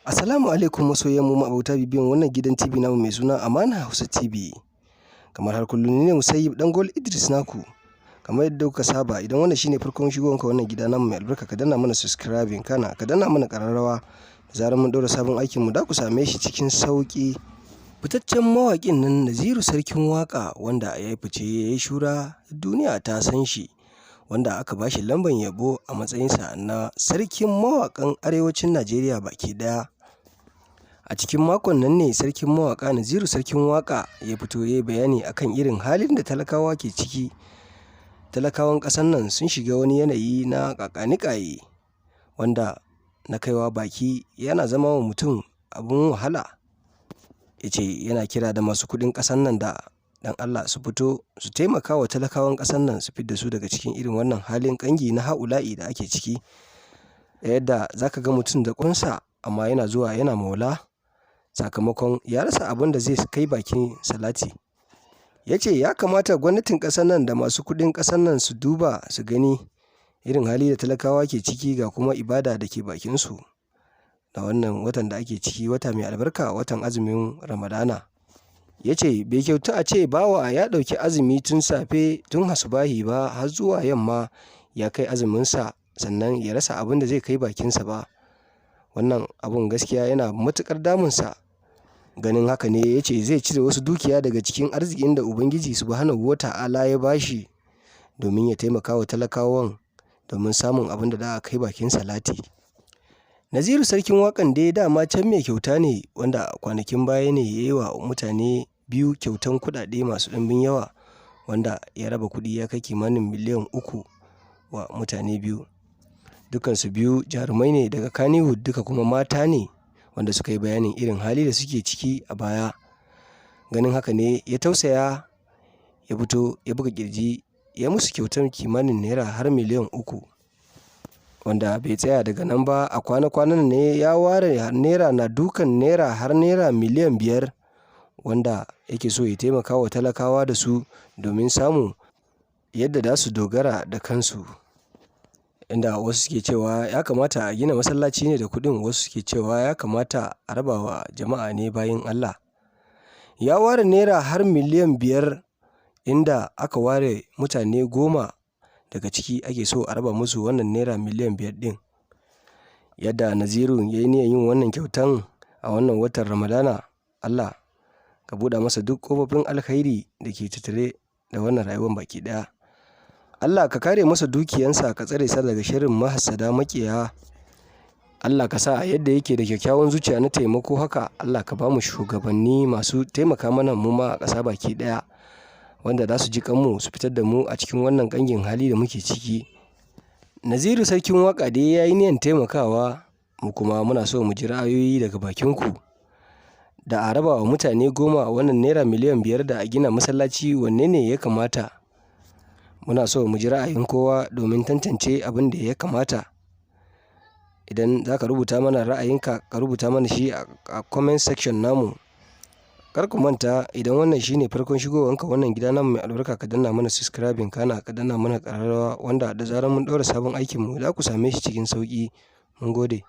Assalamu alaikum masoyan mu ma'abota bibiyan wannan gidan TV namu mai suna Amana Hausa TV. Kamar har kullum ne Musayyib Dangol Idris naku. Kamar yadda kuka saba idan wannan shine farkon shigowanka wannan gida namu mai albarka ka danna mana subscribing kana ka danna mana kararrawa da zarar mun daura sabon aikin mu da ku same shi cikin sauki. Fitaccen mawaƙin nan NAZIRU Sarkin Waka wanda ya yi fice ya yi shura duniya ta san shi, wanda aka ba shi lambar yabo a matsayinsa na sarkin mawaƙan arewacin Najeriya baki ɗaya. A cikin makon nan ne sarkin mawaƙa NAZIRU Sarkin Waka ya fito ya yi bayani akan irin halin da talakawa ke ciki. Talakawan ƙasar nan sun shiga wani yanayi na ƙaƙanikaye wanda na kaiwa baki yana zama wa mutum abin wahala. Ya ce yana kira da masu kuɗin ƙasar nan da dan Allah su fito su taimaka wa talakawan ƙasar nan su fidda su daga cikin irin wannan halin ƙangi na ha'ula'i da ake ciki, yadda za ka ga mutum da ƙunsa amma yana zuwa yana maula sakamakon ya rasa abin da zai kai bakin salati. Ya ce ya kamata gwamnatin ƙasar nan da masu kuɗin ƙasar nan su duba su gani irin hali da talakawa ke ciki ga kuma ibada da ke bakinsu da wannan watan da ake ciki, wata mai albarka, watan azumin Ramadana. Ya ce bai kyautu a ce bawa ya ɗauki azumi tun safe tun hasubahi ba har zuwa yamma ya kai azuminsa sannan ya rasa abin da zai kai bakinsa ba. Wannan abun gaskiya yana matuƙar damunsa. Ganin haka ne ya ce zai cire wasu dukiya daga cikin arzikin da Ubangiji Subhanahu wa ta'ala ya bashi domin ya taimaka wa talakawan domin samun abin da za a kai bakin salati. NAZIRU Sarkin Wakan dai dama can mai kyauta ne wanda kwanakin baya ne ya yi wa mutane biyu kyautan kuɗaɗe masu ɗimbin yawa, wanda ya raba kuɗi ya kai kimanin miliyan 3 wa mutane biyu. Dukansu biyu jarumai ne daga Kannywood, duka kuma mata ne wanda suka yi bayanin irin hali da suke ciki a baya. Ganin haka ne ya tausaya ya fito ya buga kirji ya musu kyautar kimanin naira har miliyan 3, wanda bai tsaya daga nan ba. A kwana-kwanan ne ya ware naira na dukan naira har naira miliyan 5 wanda yake so ya taimaka wa talakawa da su domin samu yadda za su dogara da kansu. Inda wasu suke cewa ya kamata a gina masallaci ne da kuɗin, wasu suke cewa ya kamata a raba wa jama'a ne bayin Allah. Ya ware naira har miliyan 5 inda aka ware mutane 10 daga ciki ake so a raba musu wannan naira miliyan 5 ɗin. Yadda NAZIRU ya yi niyyar yin wannan kyautan a wannan watan Ramadana, Allah ka buɗa masa duk ƙofofin alkhairi da ke tattare da wannan rayuwar baki ɗaya. Allah ka kare masa dukiyansa, ka tsare sa daga sharrin mahassada maƙiya. Allah ka sa yadda yake da kyakkyawan zuciya na taimako haka Allah ka ba mu shugabanni masu taimaka mana mu ma a ƙasa baki ɗaya, wanda za su ji kanmu su fitar da mu a cikin wannan ƙangin hali da muke ciki. NAZIRU Sarkin Waka dai ya yi niyyar taimakawa, mu kuma muna so mu ji ra'ayoyi daga bakinku. Da a raba wa mutane 10 wannan naira miliyan 5 da a gina masallaci, wanne ne ya kamata? Muna so mu ji ra'ayin kowa domin tantance abin da ya kamata. Idan za ka rubuta mana ra'ayinka ka rubuta mana shi a comment section namu. Kar ku manta idan wannan shine farkon shigowanka wannan gida namu mai albarka ka danna mana subscribing kana ka danna mana ƙararrawa, wanda da zarar mun ɗaura sabon aikin mu za ku same shi cikin sauƙi. Mun gode.